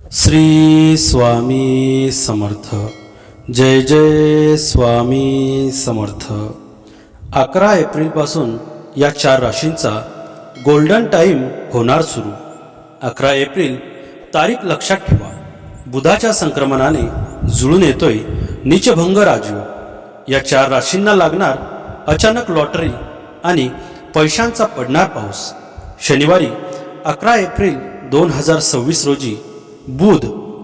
श्री स्वामी समर्थ. जय जय स्वामी समर्थ. 11 एप्रिलपासून या 4 राशींचा golden time होणार सुरू. 11 एप्रिल तारीख लक्षात ठेवा. बुधाच्या संक्रमणाने जुळून येतोय नीचभंग राजयोग. या 4 राशींना लागणार अचानक लॉटरी आणि पैशांचा पडणार पाऊस. शनिवारी 11 एप्रिल 2026 रोजी बुध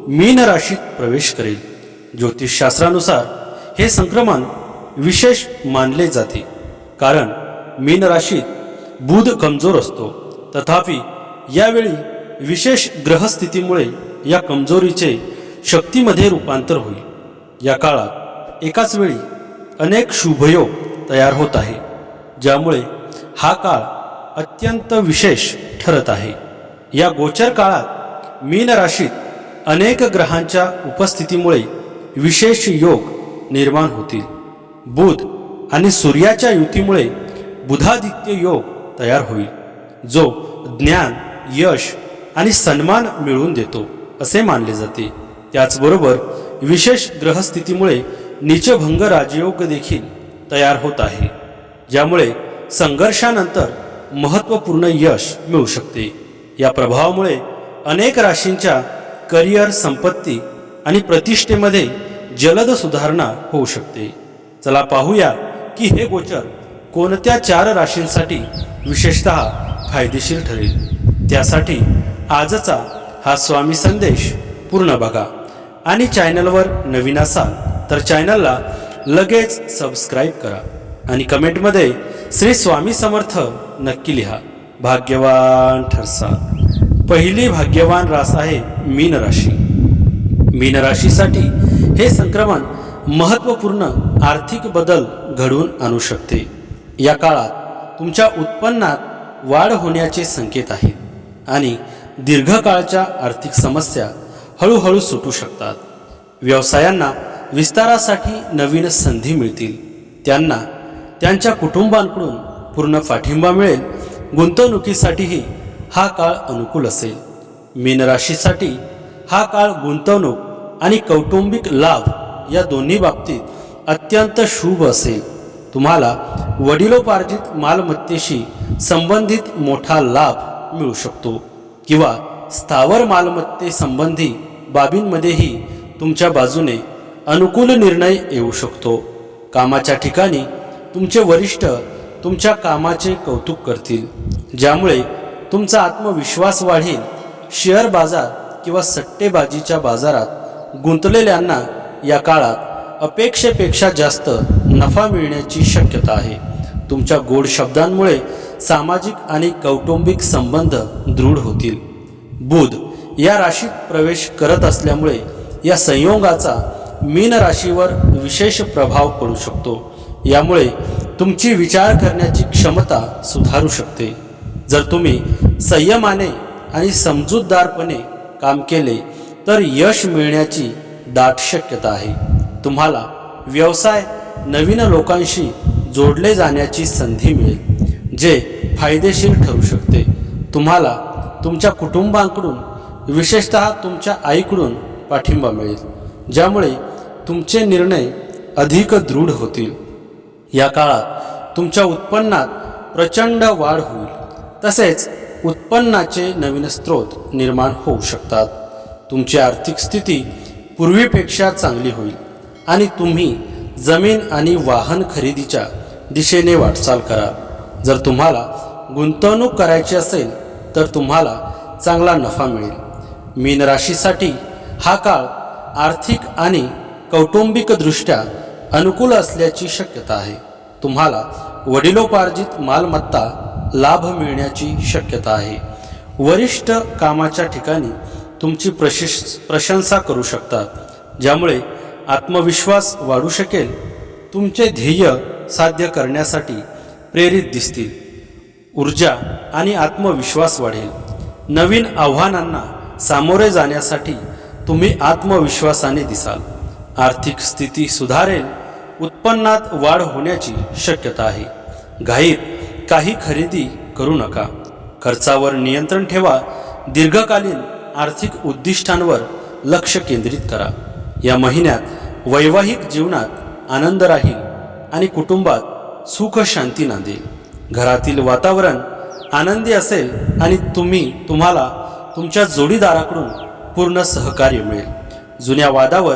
मीन राशीत प्रवेश करेल. ज्योतिषशास्त्रानुसार हे संक्रमण विशेष मानले जाते, कारण मीन राशीत बुध कमजोर असतो. तथापि यावेळी विशेष ग्रहस्थितीमुळे या कमजोरीचे शक्तीमध्ये रूपांतर होईल. या काळात एकाच वेळी अनेक शुभयोग तयार होत आहे, ज्यामुळे हा काळ अत्यंत विशेष ठरत आहे. या गोचर काळात मीन राशीत अनेक ग्रहांच्या उपस्थितीमुळे विशेष योग निर्माण होतील. बुध आणि सूर्याच्या युतीमुळे बुधादित्य योग तयार होईल, जो ज्ञान, यश आणि सन्मान मिळवून देतो असे मानले जाते. त्याचबरोबर विशेष ग्रहस्थितीमुळे नीचभंग राजयोग देखील तयार होत आहे, ज्यामुळे संघर्षानंतर महत्त्वपूर्ण यश मिळू शकते. या प्रभावामुळे अनेक राशींच्या करिअर, संपत्ती आणि प्रतिष्ठेमध्ये जलद सुधारणा होऊ शकते. चला पाहूया की हे गोचर कोणत्या 4 राशींसाठी विशेषतः फायदेशीर ठरेल. त्यासाठी आजचा हा स्वामी संदेश पूर्ण बघा आणि चॅनलवर नवीन असाल तर चॅनलला लगेच सबस्क्राईब करा आणि कमेंटमध्ये श्री स्वामी समर्थ नक्की लिहा. भाग्यवान ठरसाल. पहिली भाग्यवान रास आहे मीन राशी. मीन राशीसाठी हे संक्रमण महत्त्वपूर्ण आर्थिक बदल घडवून आणू शकते. या काळात तुमच्या उत्पन्नात वाढ होण्याचे संकेत आहेत आणि दीर्घकाळच्या आर्थिक समस्या हळूहळू सुटू शकतात. व्यवसायांना विस्तारासाठी नवीन संधी मिळतील. त्यांना त्यांच्या कुटुंबांकडून पूर्ण पाठिंबा मिळेल. गुंतवणुकीसाठीही हा काळ अनुकूल असेल. मीन राशीसाठी हा काळ गुंतवणूक आणि कौटुंबिक लाभ या दोन्ही बाबतीत अत्यंत शुभ असेल. तुम्हाला वडिलोपार्जित मालमत्तेशी संबंधित मोठा लाभ मिळू शकतो किंवा स्थावर मालमत्ते संबंधी बाबींमध्येही तुमच्या बाजूने अनुकूल निर्णय येऊ शकतो. कामाच्या ठिकाणी तुमचे वरिष्ठ तुमच्या कामाचे कौतुक करतील, ज्यामुळे तुमचा आत्मविश्वास वाढेल. शेअर बाजार किंवा सट्टेबाजीच्या बाजारात गुंतलेल्यांना या काळात अपेक्षेपेक्षा जास्त नफा मिळण्याची शक्यता आहे. तुमच्या गोड शब्दांमुळे सामाजिक आणि कौटुंबिक संबंध दृढ होतील. बुध या राशीत प्रवेश करत असल्यामुळे या संयोगाचा मीन राशीवर विशेष प्रभाव पडू शकतो. यामुळे तुमची विचार करण्याची क्षमता सुधारू शकते. जर तुम्ही संयमाने आणि समजूतदारपणे काम केले तर यश मिळण्याची दाट शक्यता आहे. तुम्हाला व्यवसाय नवीन लोकांशी जोडले जाण्याची संधी मिळेल, जे फायदेशीर ठरू शकते. तुम्हाला तुमच्या कुटुंबाकडून, विशेषतः तुमच्या आईकडून पाठिंबा मिळेल, ज्यामुळे तुमचे निर्णय अधिक दृढ होतील. या काळात तुमच्या उत्पन्नात प्रचंड वाढ होईल. तसेच उत्पन्नाचे नवीन स्रोत निर्माण होऊ शकतात. तुमची आर्थिक स्थिती पूर्वीपेक्षा चांगली होईल आणि तुम्ही जमीन आणि वाहन खरेदीच्या दिशेने वाटचाल करा. जर तुम्हाला गुंतवणूक करायची असेल तर तुम्हाला चांगला नफा मिळेल. मीन राशीसाठी हा काळ आर्थिक आणि कौटुंबिकदृष्ट्या अनुकूल असल्याची शक्यता आहे. तुम्हाला वडिलोपार्जित मालमत्ता लाभ मिळण्याची शक्यता आहे. वरिष्ठ कामाच्या ठिकाणी तुमची प्रशंसा करू शकतात, ज्यामुळे आत्मविश्वास वाढू शकेल. तुमचे ध्येय साध्य करण्यासाठी प्रेरित दिसतील. ऊर्जा आणि आत्मविश्वास वाढेल. नवीन आव्हानांना सामोरे जाण्यासाठी तुम्ही आत्मविश्वासाने दिसाल. आर्थिक स्थिती सुधारेल. उत्पन्नात वाढ होण्याची शक्यता आहे. घाईत काही खरेदी करू नका. खर्चावर नियंत्रण ठेवा. दीर्घकालीन आर्थिक उद्दिष्टांवर लक्ष केंद्रित करा. या महिन्यात वैवाहिक जीवनात आनंद राहील आणि कुटुंबात सुख शांती नांदेल. घरातील वातावरण आनंदी असेल आणि तुम्हाला तुमच्या जोडीदाराकडून पूर्ण सहकार्य मिळेल. जुन्या वादावर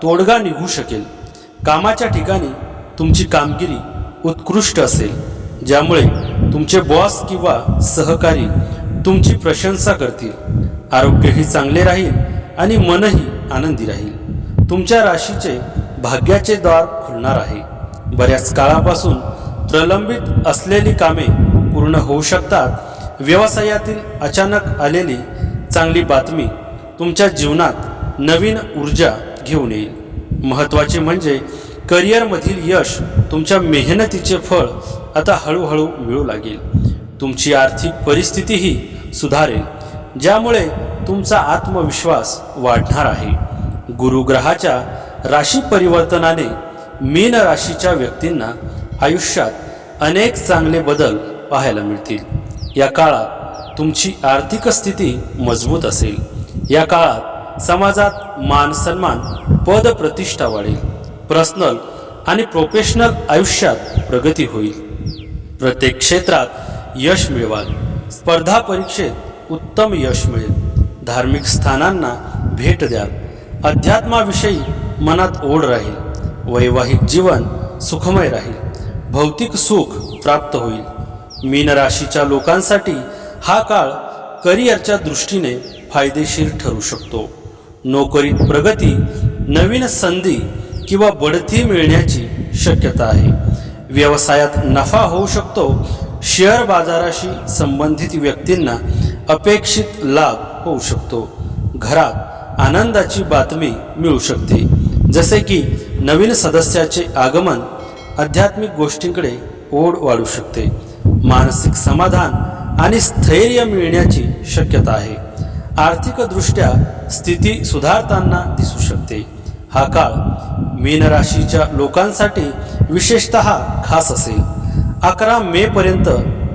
तोडगा निघू शकेल. कामाच्या ठिकाणी तुमची कामगिरी उत्कृष्ट असेल, ज्यामुळे तुमचे बॉस किंवा सहकारी तुमची प्रशंसा करतील. आरोग्यही चांगले राहील आणि मनही आनंदी राहील. तुमच्या राशीचे भाग्याचे द्वार खुलणार आहे. बऱ्याच काळापासून प्रलंबित असलेली कामे पूर्ण होऊ शकतात. व्यवसायातील अचानक आलेली चांगली बातमी तुमच्या जीवनात नवीन ऊर्जा घेऊन येईल. महत्त्वाचे म्हणजे करिअरमधील यश तुमच्या मेहनतीचे फळ आता हळूहळू मिळू लागेल. तुमची आर्थिक परिस्थितीही सुधारेल, ज्यामुळे तुमचा आत्मविश्वास वाढणार आहे. गुरुग्रहाच्या राशी परिवर्तनाने मीन राशीच्या व्यक्तींना आयुष्यात अनेक चांगले बदल पाहायला मिळतील. या काळात तुमची आर्थिक स्थिती मजबूत असेल. या काळात समाजात मान सन्मान पद प्रतिष्ठा वाढेल. पर्सनल आणि प्रोफेशनल आयुष्यात प्रगती होईल. प्रत्येक क्षेत्रात यश मिळवाल. स्पर्धा परीक्षेत उत्तम यश मिळेल. धार्मिक स्थानांना भेट द्याल. अध्यात्माविषयी मनात ओढ राहील. वैवाहिक जीवन सुखमय राहील. भौतिक सुख प्राप्त होईल. मीन राशीच्या लोकांसाठी हा काळ करिअरच्या दृष्टीने फायदेशीर ठरू शकतो. नोकरीत प्रगती, नवीन संधी किंवा बढती मिळण्याची शक्यता आहे. व्यवसायात नफा होऊ शकतो. शेअर बाजाराशी संबंधित व्यक्तींना अपेक्षित लाभ होऊ शकतो. घरात आनंदाची बातमी मिळू शकते, जसे की नवीन सदस्याचे आगमन. आध्यात्मिक गोष्टींकडे ओढ वाढू शकते. मानसिक समाधान आणि स्थैर्य मिळण्याची शक्यता आहे. आर्थिकदृष्ट्या स्थिती सुधारताना दिसू शकते. हा काळ मीन राशीच्या लोकांसाठी विशेषतः खास असेल. 11 मे पर्यंत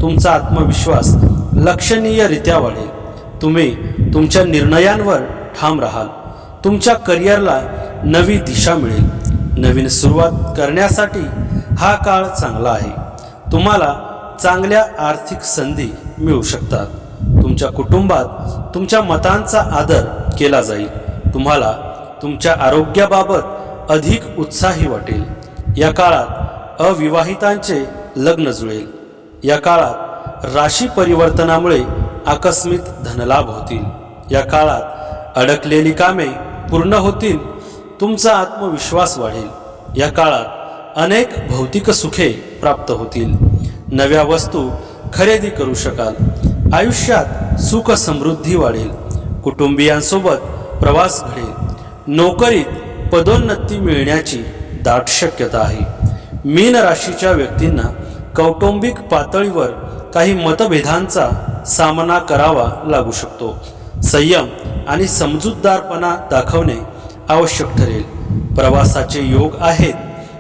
तुमचा आत्मविश्वास लक्षणीयरित्या वाढेल. तुम्ही तुमच्या निर्णयांवर ठाम राहाल. तुमच्या करिअरला नवी दिशा मिळेल. नवीन सुरुवात करण्यासाठी हा काळ चांगला आहे. तुम्हाला चांगल्या आर्थिक संधी मिळू शकतात. तुमच्या कुटुंबात तुमच्या मतांचा आदर केला जाईल. तुम्हाला तुमच्या आरोग्याबाबत अधिक उत्साही वाटेल. या काळात अविवाहितांचे लग्न जुळेल. या काळात राशी परिवर्तनामुळे आकस्मिक धनलाभ होतील. या काळात अडकलेली कामे पूर्ण होतील. तुमचा आत्मविश्वास वाढेल. या काळात अनेक भौतिक सुखे प्राप्त होतील. नव्या वस्तू खरेदी करू शकाल. आयुष्यात सुख समृद्धी वाढेल. कुटुंबियांसोबत प्रवास घडेल. नोकरीत पदोन्नती मिळण्याची दाट शक्यता आहे. मीन राशीच्या व्यक्तींना कौटुंबिक पातळीवर काही मतभेदांचा सामना करावा लागू शकतो. संयम आणि समजूतदारपणा दाखवणे आवश्यक ठरेल. प्रवासाचे योग आहेत,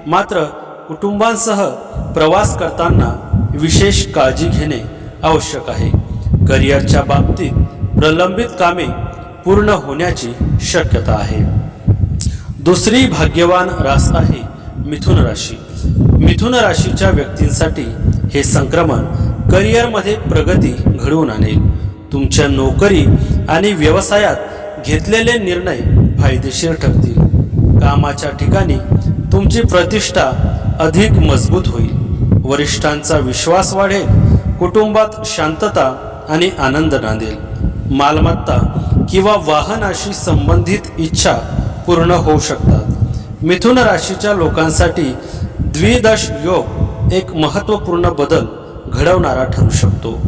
मात्र कुटुंबांसह प्रवास करताना विशेष काळजी घेणे आवश्यक आहे. करिअरच्या बाबतीत प्रलंबित कामे पूर्ण होण्याची शक्यता आहे. दुसरी भाग्यवान रास आहे मिथुन राशी. मिथुन राशीच्या व्यक्तींसाठी हे संक्रमण करिअरमध्ये प्रगती घडवून आणेल. तुमच्या नोकरी आणि व्यवसायात घेतलेले निर्णय फायदेशीर ठरतील. कामाच्या ठिकाणी तुमची प्रतिष्ठा अधिक मजबूत होईल. वरिष्ठांचा विश्वास वाढेल. कुटुंबात शांतता आणि आनंद नांदेल. मालमत्ता किंवा वाहनाशी संबंधित इच्छा पूर्ण होऊ शकतात. मिथुन राशीच्या लोकांसाठी द्विदश योग एक महत्त्वपूर्ण बदल घडवणारा ठरू शकतो.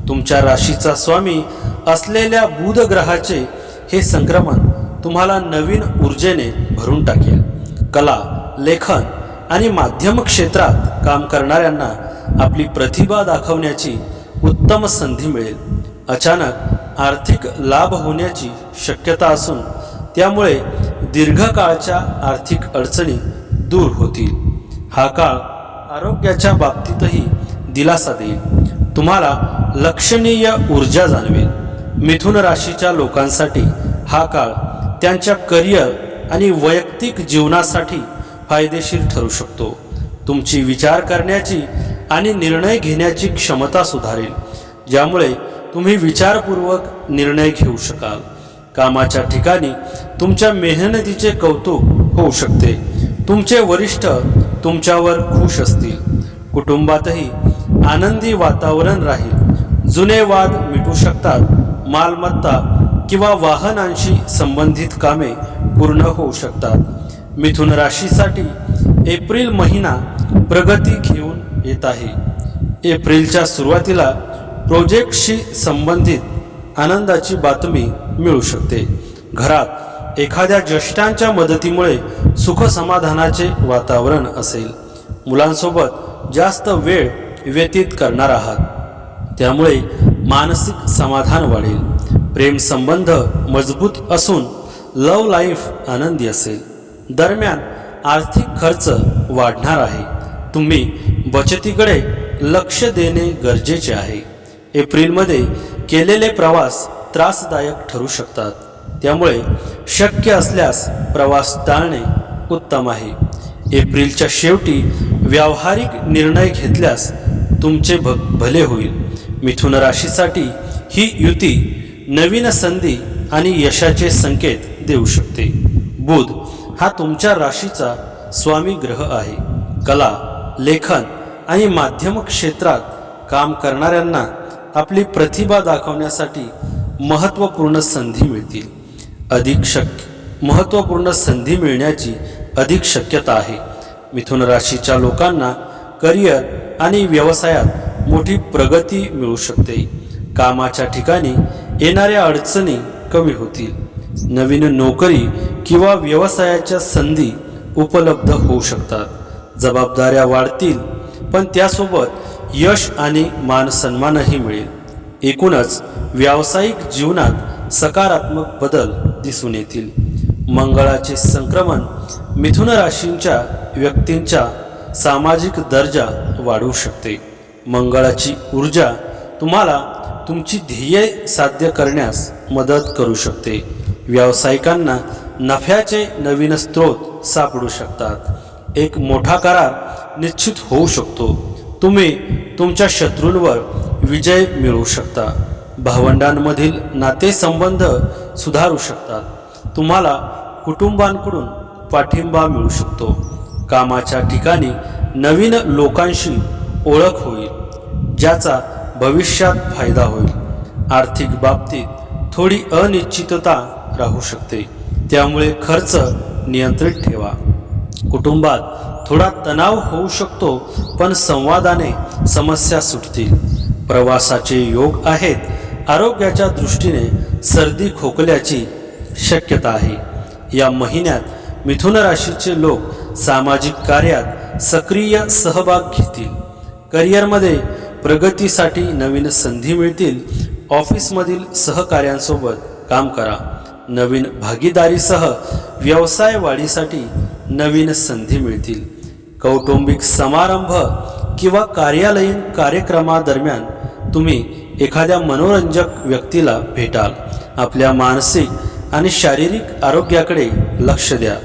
तुमच्या राशीचा स्वामी असलेल्या बुध ग्रहाचे हे संक्रमण तुम्हाला नवीन ऊर्जेने भरून टाकेल. कला, लेखन आणि माध्यम क्षेत्रात काम करणाऱ्यांना आपली प्रतिभा दाखवण्याची उत्तम संधी मिळेल. अचानक आर्थिक लाभ होण्याची शक्यता असून त्यामुळे दीर्घकाळच्या आर्थिक अडचणी दूर होतील. हा काळ आरोग्याच्या बाबतीतही दिलासा देईल. तुम्हाला लक्षणीय ऊर्जा जाणवेल. मिथुन राशीच्या लोकांसाठी हा काळ त्यांच्या करिअर आणि वैयक्तिक जीवनासाठी फायदेशीर ठरू शकतो. तुमची विचार करण्याची आणि निर्णय घेण्याची क्षमता सुधारेल, ज्यामुळे तुम्ही विचारपूर्वक निर्णय घेऊ शकाल. कामाच्या ठिकाणी तुमच्या मेहनतीचे कौतुक होऊ शकते. तुमचे वरिष्ठ तुमच्यावर खुश असतील. कुटुंबातही आनंदी वातावरण राहील. जुने वाद मिटू शकतात. मालमत्ता किंवा वाहनांशी संबंधित कामे पूर्ण होऊ शकतात. मिथुन राशीसाठी एप्रिल महिना प्रगती घेऊन येत आहे. एप्रिलच्या सुरुवातीला प्रोजेक्टशी संबंधित आनंदाची बातमी मिळू शकते. घरात एखाद्या ज्येष्ठांच्या मदतीमुळे सुखसमाधानाचे वातावरण असेल. मुलांसोबत जास्त वेळ व्यतीत करणार आहात, त्यामुळे मानसिक समाधान वाढेल. प्रेम संबंध मजबूत असून लव्ह लाईफ आनंदी असेल. दरम्यान आर्थिक खर्च वाढणार आहे. तुम्ही बचतीकडे लक्ष देणे गरजेचे आहे. एप्रिलमध्ये केलेले प्रवास त्रासदायक ठरू शकतात, त्यामुळे शक्य असल्यास प्रवास टाळणे उत्तम आहे. एप्रिलच्या शेवटी व्यावहारिक निर्णय घेतल्यास तुमचे भले होईल. मिथुन राशीसाठी ही युती नवीन संधी आणि यशाचे संकेत देऊ शकते. बुध हा तुमच्या राशीचा स्वामी ग्रह आहे. कला, लेखन आणि माध्यम क्षेत्रात काम करणाऱ्यांना आपली प्रतिभा दाखवण्यासाठी महत्त्वपूर्ण संधी मिळण्याची अधिक शक्यता आहे. मिथुन राशीच्या लोकांना करिअर आणि व्यवसायात मोठी प्रगती मिळू शकते. कामाच्या ठिकाणी येणाऱ्या अडचणी कमी होतील. नवीन नोकरी किंवा व्यवसायाच्या संधी उपलब्ध होऊ शकतात. जबाबदाऱ्या वाढतील, पण त्यासोबत यश आणि मानसन्मानही मिळेल. एकूणच व्यावसायिक जीवनात सकारात्मक बदल दिसून येतील. मंगळाचे संक्रमण मिथुन राशींच्या व्यक्तींचा सामाजिक दर्जा वाढवू शकते. मंगळाची ऊर्जा तुम्हाला तुमची ध्येय साध्य करण्यास मदत करू शकते. व्यावसायिकांना नफ्याचे नवीन स्रोत सापडू शकतात. एक मोठा करार निश्चित होऊ शकतो. तुम्ही तुमच्या शत्रूंवर विजय मिळवू शकता. भावंडांमधील नातेसंबंध सुधारू शकतात. तुम्हाला कुटुंबांकडून पाठिंबा मिळू शकतो. कामाच्या ठिकाणी नवीन लोकांशी ओळख होईल, ज्याचा भविष्यात फायदा होईल. आर्थिक बाबतीत थोडी अनिश्चितता राहू शकते, त्यामुळे खर्च नियंत्रित ठेवा. कुटुंबात थोडा तणाव होऊ शकतो, पण संवादाने समस्या सुटतील. प्रवासाचे योग आहेत. आरोग्याच्या दृष्टीने सर्दी खोकल्याची शक्यता आहे. या महिन्यात मिथुन राशीचे लोक सामाजिक कार्यात सक्रिय सहभाग घेतील. करिअरमध्ये प्रगतीसाठी नवीन संधी मिळतील. ऑफिसमधील सहकाऱ्यांसोबत काम करा. नवीन भागीदारीसह व्यवसाय वाढीसाठी नवीन संधी मिळतील. कौटुंबिक समारंभ किंवा कार्यालयीन कार्यक्रमादरम्यान तुम्ही एखाद्या मनोरंजक व्यक्तीला भेटाल. आपल्या मानसिक आणि शारीरिक आरोग्याकडे लक्ष द्या.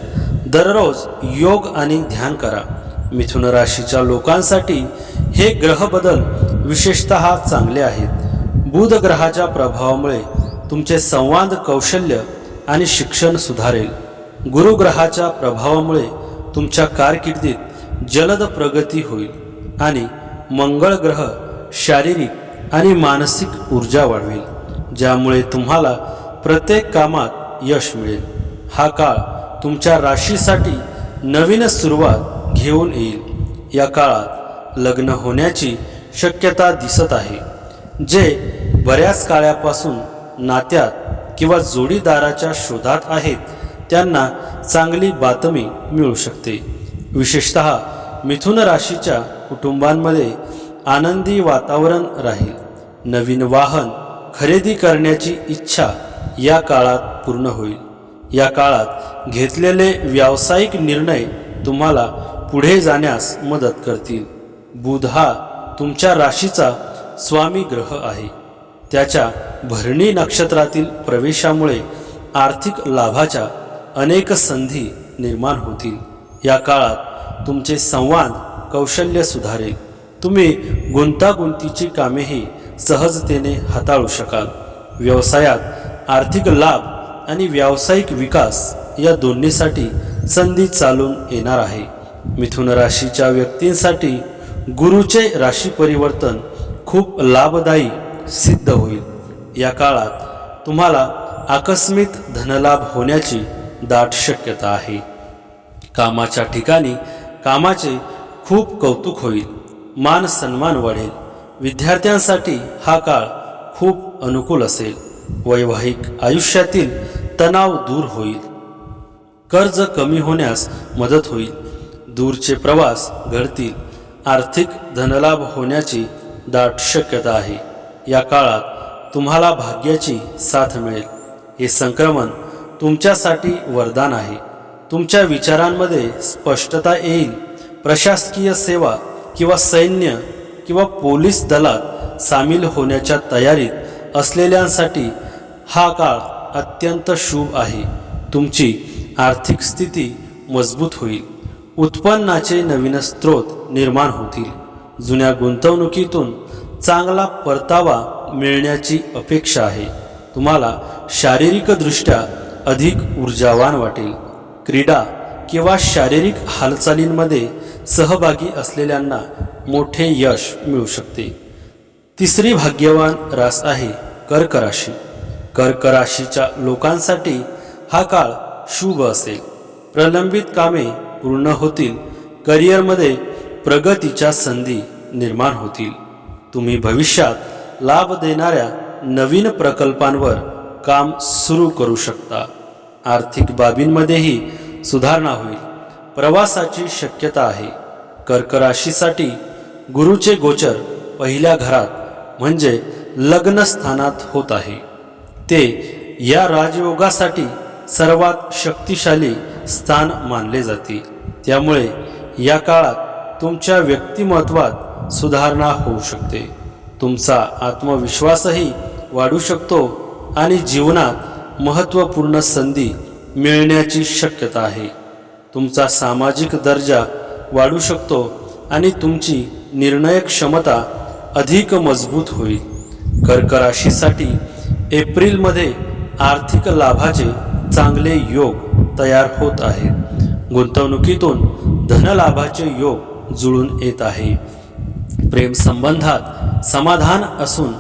दररोज योग आणि ध्यान करा. मिथुन राशीच्या लोकांसाठी हे ग्रह बदल विशेषतः चांगले आहेत. बुध ग्रहाच्या प्रभावामुळे तुमचे संवाद कौशल्य आणि शिक्षण सुधारेल. गुरु ग्रहाच्या प्रभावामुळे तुमच्या कारकिर्दीत जलद प्रगती होईल आणि मंगळ ग्रह शारीरिक आणि मानसिक ऊर्जा वाढवेल, ज्यामुळे तुम्हाला प्रत्येक कामात यश मिळेल. हा काळ तुमच्या राशीसाठी नवीन सुरुवात घेऊन येईल. या काळात लग्न होण्याची शक्यता दिसत आहे. जे बऱ्याच काळापासून नात्यात किंवा जोडीदाराच्या शोधात आहेत, त्यांना चांगली बातमी मिळू शकते. विशेषतः मिथुन राशीच्या कुटुंबांमध्ये आनंदी वातावरण राहील. नवीन वाहन खरेदी करण्याची इच्छा या काळात पूर्ण होईल. या काळात घेतलेले व्यावसायिक निर्णय तुम्हाला पुढे जाण्यास मदत करतील. बुध हा तुमच्या राशीचा स्वामी ग्रह आहे. त्याच्या भरणी नक्षत्रातील प्रवेशामुळे आर्थिक लाभाच्या अनेक संधी निर्माण होतील. या काळात तुमचे संवाद कौशल्य सुधारेल. तुम्ही गुंतागुंतीची कामेही सहजतेने हाताळू शकाल. व्यवसायात आर्थिक लाभ आणि व्यावसायिक विकास या दोन्हीसाठी संधी चालून येणार आहे. मिथुन राशीच्या व्यक्तींसाठी गुरुचे राशी परिवर्तन खूप लाभदायी सिद्ध होईल. या काळात तुम्हाला आकस्मिक धनलाभ होण्याची दाट शक्यता आहे. कामाच्या ठिकाणी कामाचे खूप कौतुक होईल. मान सन्मान वाढेल. विद्यार्थ्यांसाठी हा काळ खूप अनुकूल असेल. वैवाहिक आयुष्यातील तणाव दूर होईल. कर्ज कमी होण्यास मदत होईल. दूरचे प्रवास घडतील. आर्थिक धनलाभ होण्याची दाट शक्यता आहे. या काळात तुम्हाला भाग्याची साथ मिळेल. हे संक्रमण तुमच्यासाठी वरदान आहे. तुमच्या विचारांमध्ये स्पष्टता येईल. प्रशासकीय सेवा किंवा सैन्य किंवा पोलीस दलात सामील होण्याच्या तयारीत असलेल्यांसाठी हा काळ अत्यंत शुभ आहे. तुमची आर्थिक स्थिती मजबूत होईल. उत्पन्नाचे नवीन स्रोत निर्माण होतील. जुन्या गुंतवणुकीतून चांगला परतावा मिळण्याची अपेक्षा आहे. तुम्हाला शारीरिकदृष्ट्या अधिक ऊर्जावान वाटेल. क्रीडा किंवा शारीरिक हालचालींमध्ये सहभागी असलेल्यांना मोठे यश मिळू शकते. तिसरी भाग्यवान रास आहे कर्क राशी. कर्क राशीच्या लोकांसाठी हा काळ शुभ असेल. प्रलंबित कामे पूर्ण होतील. करिअरमध्ये प्रगतीच्या संधी निर्माण होतील. तुम्ही भविष्यात लाभ देणाऱ्या नवीन प्रकल्पांवर काम सुरू करू शकता. आर्थिक बाबींमध्येही सुधारणा होईल. प्रवासाची शक्यता आहे. कर्क राशीसाठी गुरुचे गोचर पहिल्या घरात म्हणजे लग्न स्थानात होत आहे. ते या राजयोगासाठी सर्वात शक्तिशाली स्थान मानले जाते. त्यामुळे या काळात तुमच्या व्यक्तिमत्वात सुधारणा होऊ शकते. तुमचा आत्मविश्वासही वाढू शकतो आणि जीवनात महत्त्वपूर्ण संधी मिळण्याची शक्यता आहे. तुमचा सामाजिक दर्जा वाढू शकतो आणि तुमची निर्णय क्षमता अधिक मजबूत होईल. कर्क राशीसाठी एप्रिलमध्ये आर्थिक लाभाचे चांगले योग तयार होत आहेत. गुंतवणुकीतून धनलाभाचे योग जुळून येत आहे. प्रेम संबंधात समाधान असून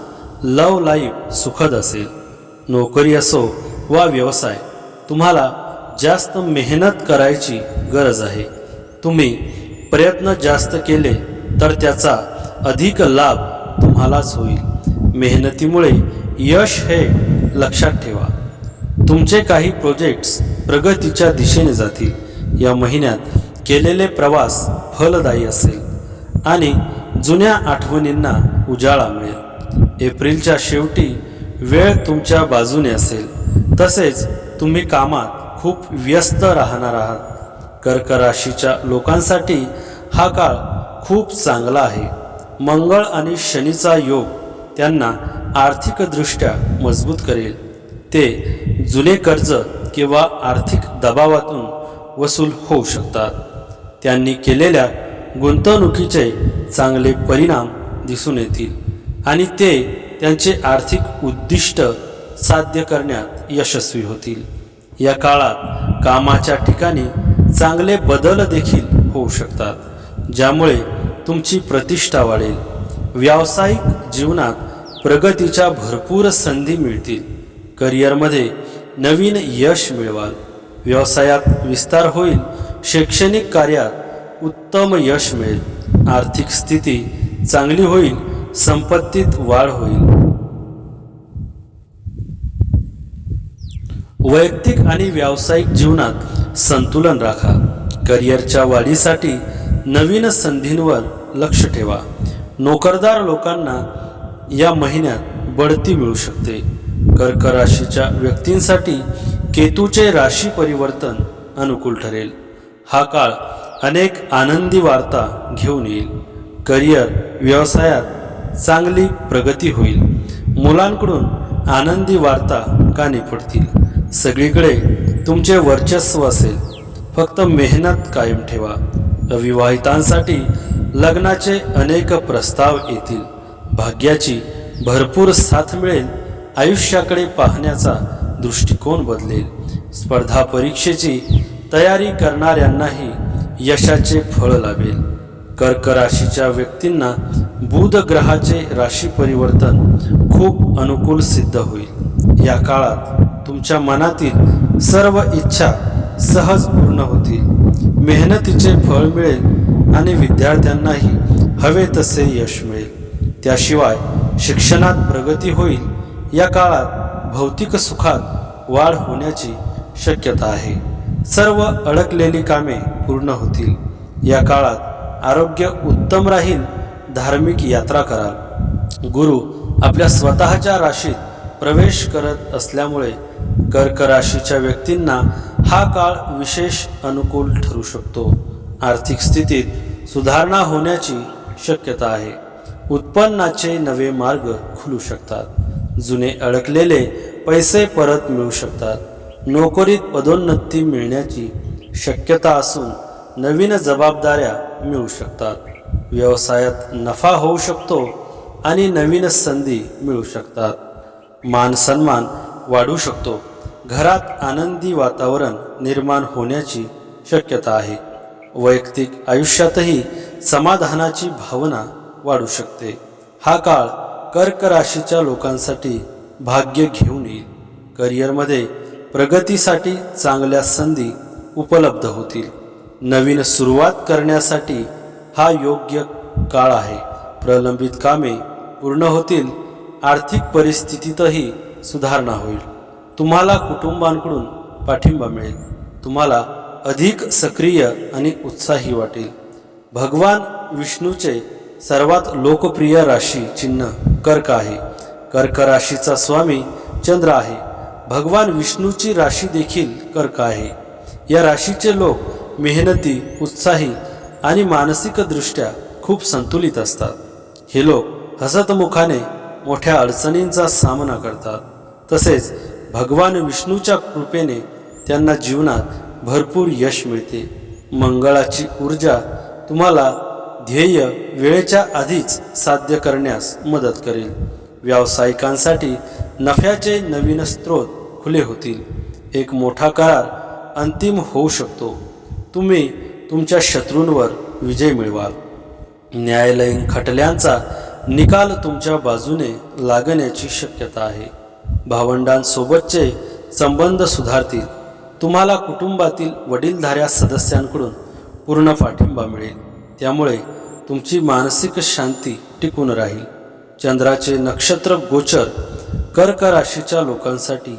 लव्ह लाईफ सुखद असेल. नोकरी असो वा व्यवसाय, तुम्हाला जास्त मेहनत करायची गरज आहे. तुम्ही प्रयत्न जास्त केले तर त्याचा अधिक लाभ तुम्हालाच होईल. मेहनतीमुळे यश हे लक्षात ठेवा. तुमचे काही प्रोजेक्ट्स प्रगतीच्या दिशेने जातील. या महिन्यात केलेले प्रवास फलदायी असेल आणि जुन्या आठवणींना उजाळा मिळेल. एप्रिलच्या शेवटी वेळ तुमच्या बाजूने असेल. तसेच तुम्ही कामात खूप व्यस्त राहणार आहात. कर्क राशीच्या लोकांसाठी हा काळ खूप चांगला आहे. मंगळ आणि शनीचा योग त्यांना आर्थिकदृष्ट्या मजबूत करेल. ते जुने कर्ज किंवा आर्थिक दबावातून वसूल होऊ शकतात. त्यांनी केलेल्या गुंतवणुकीचे चांगले परिणाम दिसून येतील आणि ते त्यांचे आर्थिक उद्दिष्ट साध्य करण्यात यशस्वी होतील. या काळात कामाच्या ठिकाणी चांगले बदल देखील होऊ शकतात, ज्यामुळे तुमची प्रतिष्ठा वाढेल. व्यावसायिक जीवनात प्रगतीच्या भरपूर संधी मिळतील. करिअरमध्ये नवीन यश मिळवाल. व्यवसायात विस्तार होईल. शैक्षणिक कार्यात उत्तम यश मिळेल. आर्थिक स्थिती चांगली होईल. संपत्तीत वाढ होईल. वैयक्तिक आणि व्यावसायिक जीवनात संतुलन राखा. करिअरच्या वाढीसाठी नवीन संधींवर लक्ष ठेवा. नोकरदार लोकांना या महिन्यात बढती मिळू शकते. कर्क राशीच्या व्यक्तींसाठी केतूचे राशी परिवर्तन अनुकूल ठरेल. हा काळ अनेक आनंदी वार्ता घेऊन येईल. करिअर व्यवसायात चांगली प्रगती होईल. मुलांकडून आनंदी वार्ता कानी पडतील। सगळीकडे तुमचे वर्चस्व असेल। फक्त मेहनत कायम ठेवा। अविवाहितांसाठी लग्नाचे अनेक प्रस्ताव येतील। भाग्याची भरपूर साथ मिळेल। आयुष्याकडे पाहण्याचा दृष्टिकोन बदलेल। स्पर्धा परीक्षेची तयारी करणाऱ्यांनाही यशाचे फळ लाभेल। कर्क राशीच्या व्यक्तींना बुध ग्रहाचे राशी परिवर्तन खूप अनुकूल सिद्ध होईल। या काळात तुमच्या मनातील सर्व इच्छा सहज पूर्ण होतील। मेहनतीचे फळ मिळेल आणि विद्यार्थ्यांनाही हवे तसे यश मिळेल। त्याशिवाय शिक्षणात प्रगती होईल। या काळात भौतिक सुखात वाढ होण्याची शक्यता आहे। सर्व अडकलेली कामे पूर्ण होतील। या काळात आरोग्य उत्तम राहील। धार्मिक यात्रा कराल। गुरु आपल्या स्वतःच्या राशीत प्रवेश करत असल्यामुळे कर्क राशीच्या व्यक्तींना हा काळ विशेष अनुकूल ठरू शकतो। आर्थिक स्थितीत सुधारणा होण्याची शक्यता आहे। उत्पन्नाचे नवे मार्ग खुलू शकतात। जुने अडकलेले पैसे परत मिळू शकतात। नोकरीत पदोन्नती मिळण्याची शक्यता असून नवीन जबाबदाऱ्या मिळू शकतात। व्यवसायात नफा होऊ शकतो आणि नवीन संधी मिळू शकतात। मान सन्मान वाढू शकतो। घरात आनंदी वातावरण निर्माण होण्याची शक्यता आहे। वैयक्तिक आयुष्यातही समाधानाची भावना वाढू शकते। हा काळ कर्क राशीच्या लोकांसाठी भाग्य घेऊन येईल। करिअरमध्ये प्रगतीसाठी चांगल्या संधी उपलब्ध होतील। नवीन सुरुवात करण्यासाठी हा योग्य काळ आहे। प्रलंबित कामे पूर्ण होतील। आर्थिक परिस्थितीतही सुधारणा होईल। तुम्हाला कुटुंबांकडून पाठिंबा मिळेल। तुम्हाला अधिक सक्रिय आणि उत्साही वाटेल। भगवान विष्णूचे सर्वात लोकप्रिय राशी चिन्ह कर्क आहे। कर्क राशीचा स्वामी चंद्र आहे। भगवान विष्णूची राशी देखील कर्क आहे। या राशीचे लोक मेहनती, उत्साही आणि मानसिकदृष्ट्या खूप संतुलित असतात। हे लोक हसतमुखाने मोठ्या अडचणींचा सामना करतात। तसेच भगवान विष्णूच्या कृपेने त्यांना जीवनात भरपूर यश मिळते। मंगळाची ऊर्जा तुम्हाला ध्येय वेळेच्या आधीच साध्य करण्यास मदत करेल। व्यावसायिकांसाठी नफ्याचे नवीन स्रोत खुले होतील। एक मोठा करार अंतिम होऊ शकतो। तुम्ही तुमच्या शत्रूंवर विजय मिळवाल। न्यायालयीन खटल्यांचा निकाल तुमच्या बाजूने लागण्याची शक्यता आहे। भावंडांसोबतचे संबंध सुधारतील। तुम्हाला कुटुंबातील वडीलधाऱ्या सदस्यांकडून पूर्ण पाठिंबा मिळेल। त्यामुळे तुमची मानसिक शांती टिकून राहील। चंद्राचे नक्षत्र गोचर कर्क राशीच्या लोकांसाठी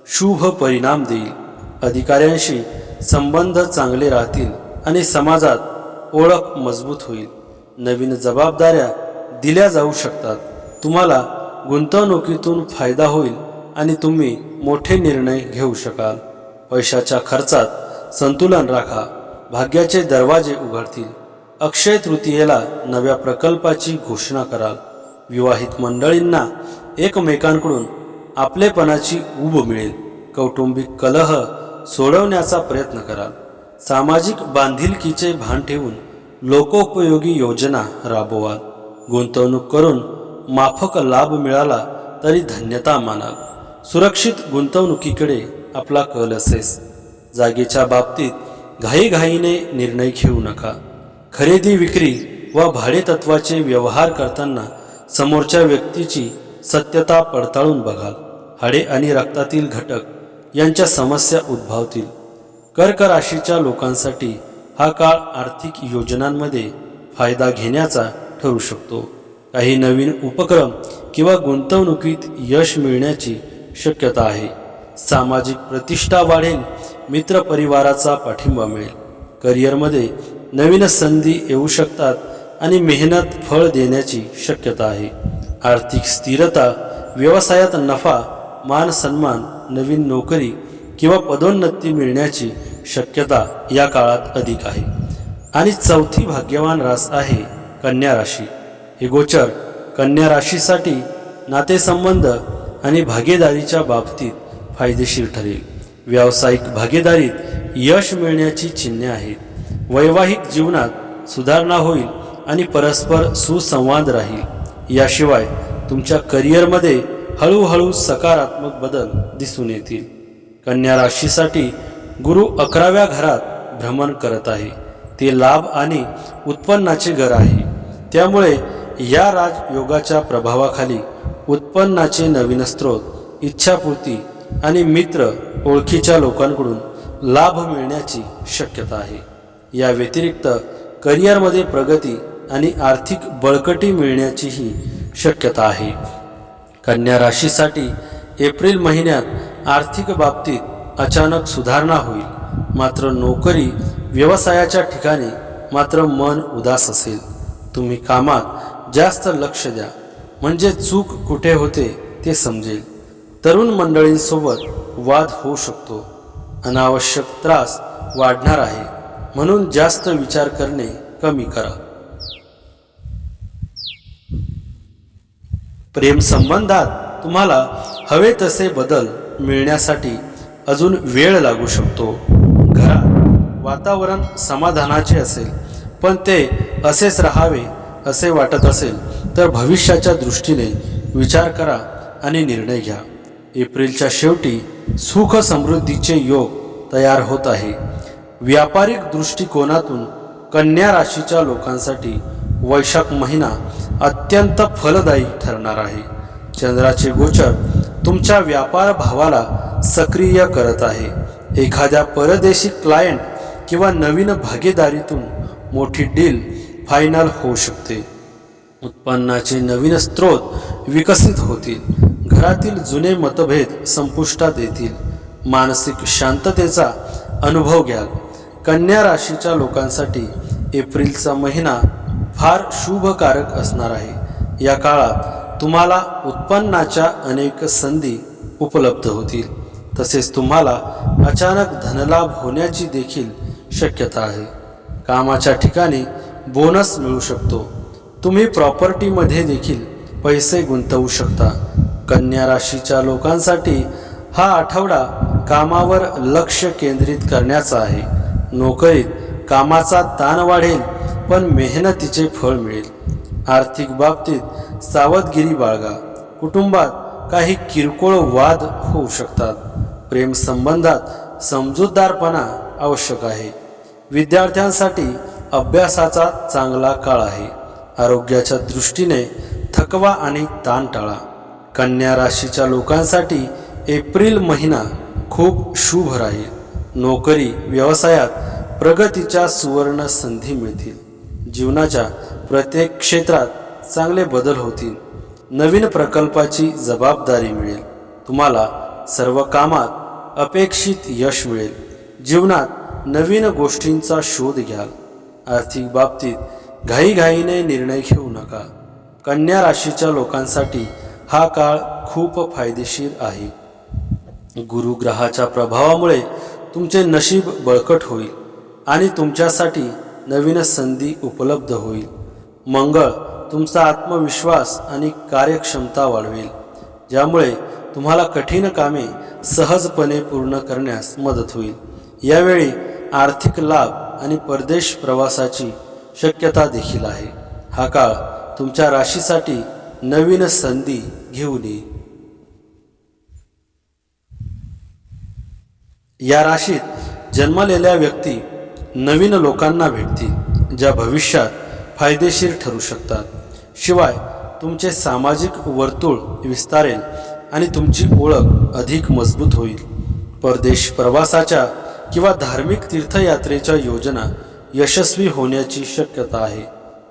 शुभ परिणाम देईल। अधिकाऱ्यांशी संबंध चांगले राहतील आणि समाजात ओळख मजबूत होईल। नवीन जबाबदाऱ्या दिल्या जाऊ शकतात। तुम्हाला गुंतवणुकीतून फायदा होईल आणि तुम्ही मोठे निर्णय घेऊ शकाल। पैशाच्या खर्चात संतुलन राखा। भाग्याचे दरवाजे उघडतील। अक्षय तृतीयेला नव्या प्रकल्पाची घोषणा कराल। विवाहित मंडळींना एकमेकांकडून आपलेपणाची ऊब मिळेल। कौटुंबिक कलह सोडवण्याचा प्रयत्न कराल। सामाजिक बांधिलकीचे भान ठेवून लोकोपयोगी योजना राबवाल। गुंतवणूक करून माफक लाभ मिळाला तरी धन्यता मानाल। सुरक्षित गुंतवणुकीकडे आपला कल असेस। जागेच्या बाबतीत घाईघाईने निर्णय घेऊ नका। खरेदी विक्री व भाडेतत्वाचे व्यवहार करताना समोरच्या व्यक्तीची सत्यता पडताळून बघाल। हाडे आणि रक्तातील घटक यांच्या समस्या उद्भवतील। कर्क राशीच्या लोकांसाठी हा काळ आर्थिक योजनांमध्ये फायदा घेण्याचा ठरू शकतो। काही नवीन उपक्रम किंवा गुंतवणुकीत यश मिळण्याची शक्यता आहे। सामाजिक प्रतिष्ठा वाढेल। मित्रपरिवाराचा पाठिंबा मिळेल। करिअरमध्ये नवीन संधी येऊ शकतात आणि मेहनत फळ देण्याची शक्यता आहे। आर्थिक स्थिरता, व्यवसायात नफा, मान सन्मान, नवीन नोकरी किंवा पदोन्नती मिळण्याची शक्यता या काळात अधिक आहे। आणि चौथी भाग्यवान रास आहे कन्या राशी। हे गोचर कन्या राशीसाठी नातेसंबंध आणि भागीदारीच्या बाबतीत फायदेशीर ठरेल. व्यावसायिक भागीदारीत यश मिळण्याची चिन्हे आहेत. वैवाहिक जीवनात सुधारणा होईल आणि परस्पर सुसंवाद राहील. याशिवाय तुमच्या करिअरमध्ये हळूहळू सकारात्मक बदल दिसून येतील. कन्या राशीसाठी गुरु 11व्या घरात भ्रमण करत आहे. ते लाभ आणि उत्पन्नाचे घर आहे. त्यामुळे या राजयोगाच्या प्रभावाखाली उत्पन्नाचे नवीन स्रोत, इच्छापूर्ती आणि मित्र ओळखीच्या लोकांकडून लाभ मिळण्याची शक्यता आहे. या व्यतिरिक्त करिअरमध्ये प्रगती आणि आर्थिक बळकटी मिळण्याचीही शक्यता आहे. कन्या राशीसाठी एप्रिल महिन्यात आर्थिक बाबतीत अचानक सुधारणा होईल. मात्र नोकरी व्यवसायाच्या ठिकाणी मात्र मन उदास असेल. तुम्ही कामात जास्त लक्ष द्या, म्हणजे चूक कुठे होते ते समजेल. तरुण मंडळींसोबत वाद होऊ शकतो. अनावश्यक त्रास वाढणार आहे, म्हणून जास्त विचार करणे कमी करा. प्रेम संबंधात तुम्हाला हवे तसे बदल मिळण्यासाठी अजून वेळ लागू शकतो. घरात वातावरण समाधानाचे असेल, पण ते असेच राहावे असे वाटत असेल तर भविष्याच्या दृष्टीने विचार करा आणि निर्णय घ्या. एप्रिलच्या शेवटी सुख समृद्धीचे योग तयार होत आहे. व्यापारिक दृष्टिकोनातून कन्या राशीच्या लोकांसाठी वैशाख महिना अत्यंत फलदायी ठरणार आहे. चंद्राचे गोचर तुमच्या व्यापार भावाला सक्रिय करत आहे. एखाद्या परदेशी क्लायंट किंवा नवीन भागीदारीतून मोठी डील फायनल होऊ शकते. उत्पन्नाचे नवीन स्रोत विकसित होतील. घरातील जुने मतभेद संपुष्टात येतील. मानसिक शांततेचा अनुभव घ्याल. कन्या राशीच्या लोकांसाठी एप्रिलचा महिना फार शुभकारक असणार आहे. या काळात तुम्हाला उत्पन्नाच्या अनेक संधी उपलब्ध होतील. तसेच तुम्हाला अचानक धनलाभ होण्याची देखील शक्यता आहे. कामाच्या ठिकाणी बोनस मिळू शकतो. तुम्ही प्रॉपर्टीमध्ये देखील पैसे गुंतवू शकता. कन्या राशीच्या लोकांसाठी हा आठवडा कामावर लक्ष केंद्रित करण्याचा आहे. नोकरीत कामाचा ताण वाढेल, पण मेहनतीचे फळ मिळेल. आर्थिक बाबतीत सावधगिरी बाळगा. कुटुंबात काही किरकोळ वाद होऊ शकतात. प्रेम संबंधात समजूतदारपणा आवश्यक आहे. विद्यार्थ्यांसाठी अभ्यासाचा चांगला काळ आहे. आरोग्याच्या दृष्टीने थकवा आणि ताण टाळा. कन्या राशीच्या लोकांसाठी एप्रिल महिना खूप शुभ राहील. नोकरी व्यवसायात प्रगतीच्या सुवर्ण संधी मिळतील. जीवनाच्या प्रत्येक क्षेत्रात चांगले बदल होतील. नवीन प्रकल्पाची जबाबदारी मिळेल. तुम्हाला सर्व कामात अपेक्षित यश मिळेल. जीवनात नवीन गोष्टींचा शोध घ्याल. आर्थिक बाबतीत घाईघाईने निर्णय घेऊ नका. कन्या राशीच्या लोकांसाठी हा काळ खूप फायदेशीर आहे. गुरुग्रहाच्या प्रभावामुळे तुमचे नशीब बळकट होईल आणि तुमच्यासाठी नवीन संधी उपलब्ध होईल. मंगळ तुमचा आत्मविश्वास आणि कार्यक्षमता वाढवेल, ज्यामुळे तुम्हाला कठीण कामे सहजपणे पूर्ण करण्यास मदत होईल. यावेळी आर्थिक लाभ आणि परदेश प्रवासाची शक्यता देखील आहे. हा काळ तुमच्या राशीसाठी नवीन संधी घेऊन येईल. या राशीत जन्मलेल्या व्यक्ती नवीन लोकांना भेटतील, ज्या भविष्यात फायदेशीर ठरू शकतात. शिवाय तुमचे सामाजिक वर्तुळ विस्तारेल आणि तुमची ओळख अधिक मजबूत होईल. परदेश प्रवासाच्या किंवा धार्मिक तीर्थयात्रेच्या योजना यशस्वी होण्याची शक्यता आहे.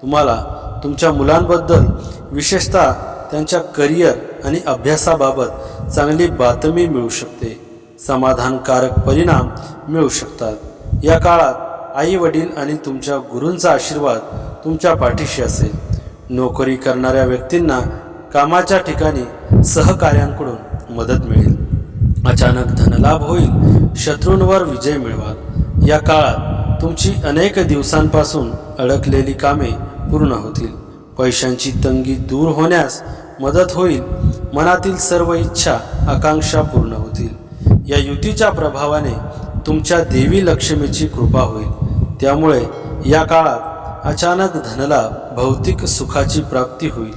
तुम्हाला तुमच्या मुलांबद्दल, विशेषतः त्यांच्या करिअर आणि अभ्यासाबाबत चांगली बातमी मिळू शकते. समाधानकारक परिणाम मिळू शकतात. या काळात आई वडील आणि तुमच्या गुरूंचा आशीर्वाद तुमच्या पाठीशी असेल. नोकरी करणाऱ्या व्यक्तींना कामाच्या ठिकाणी सहकाऱ्यांकडून मदत मिळेल. अचानक धनलाभ होईल. शत्रूंवर विजय मिळवाल. या काळात तुमची अनेक दिवसांपासून अडकलेली कामे पूर्ण होतील. पैशांची तंगी दूर होण्यास मदत होईल, मनातील सर्व इच्छा आकांक्षा पूर्ण होतील। या युतीच्या प्रभावाने तुमच्या देवी लक्ष्मीची कृपा होईल। त्यामुळे या काळात अचानक धनलाभ, भौतिक सुखाची प्राप्ती होईल।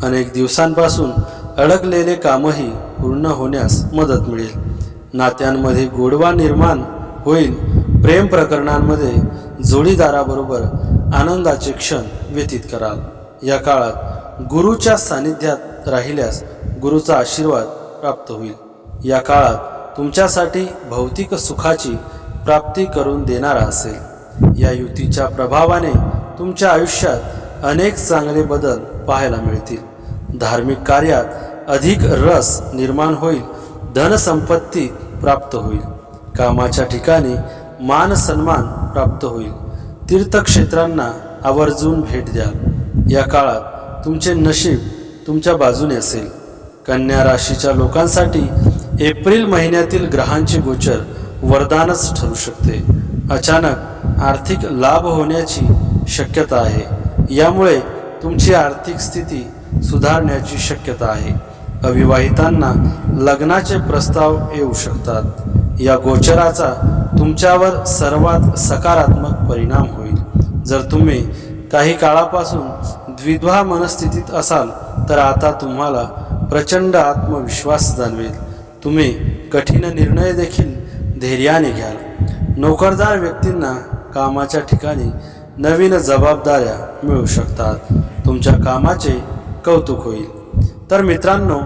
अनेक दिवसांपासून अडकलेले कामही पूर्ण होण्यास मदत मिळेल। नात्यांमध्ये गोडवा निर्माण होईल। प्रेम प्रकरणांमध्ये जोडीदाराबरोबर आनंदाचे क्षण व्यतीत कराल। या काळात गुरुच्या सानिध्यात राहिल्यास गुरुचा आशीर्वाद प्राप्त होईल। या काळात तुमच्यासाठी भौतिक सुखाची प्राप्ती करून देणारा असेल। या युतीच्या प्रभावाने तुमच्या आयुष्यात अनेक चांगले बदल पाहायला मिळतील। धार्मिक कार्यात अधिक रस निर्माण होईल। धनसंपत्ती प्राप्त होईल। कामाच्या ठिकाणी मान सन्मान प्राप्त होईल। तीर्थक्षेत्रांना आवर्जून भेट द्याल। या काळात तुमचे नशीब तुमच्या बाजूने असेल। कन्या राशीच्या लोकांसाठी एप्रिल महिन्यातील ग्रहांचे गोचर वरदानच ठरू शकते। अचानक आर्थिक लाभ होण्याची शक्यता आहे। यामुळे तुमची आर्थिक स्थिती सुधारण्याची शक्यता आहे। अविवाहितांना लग्नाचे प्रस्ताव येऊ शकतात। या गोचराचा तुमच्यावर सर्वात सकारात्मक परिणाम होईल। जर तुम्ही काही काळापासून द्विधा मनस्थितीत असाल तर आता तुम्हाला प्रचंड आत्मविश्वास जाणवेल। तुम्ही कठीण निर्णय देखील धैर्याने घ्याल। नोकरदार व्यक्तींना कामाच्या ठिकाणी नवीन जबाबदाऱ्या मिळू शकतात। तुमच्या कामाचे कौतुक होईल। तर मित्रांनो,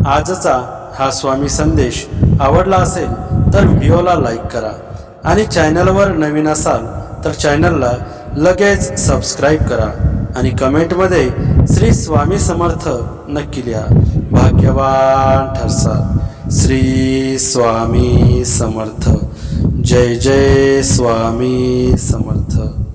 आजचा हा स्वामी संदेश आवडला असेल तर व्हिडिओला लाईक करा आणि चॅनलवर नवीन असाल तर चॅनलला लगेच सबस्क्राईब करा आणि कमेंटमध्ये श्री स्वामी समर्थ नक्की लिहा। भाग्यवान ठरसाल। श्री स्वामी समर्थ। जय जय स्वामी समर्थ।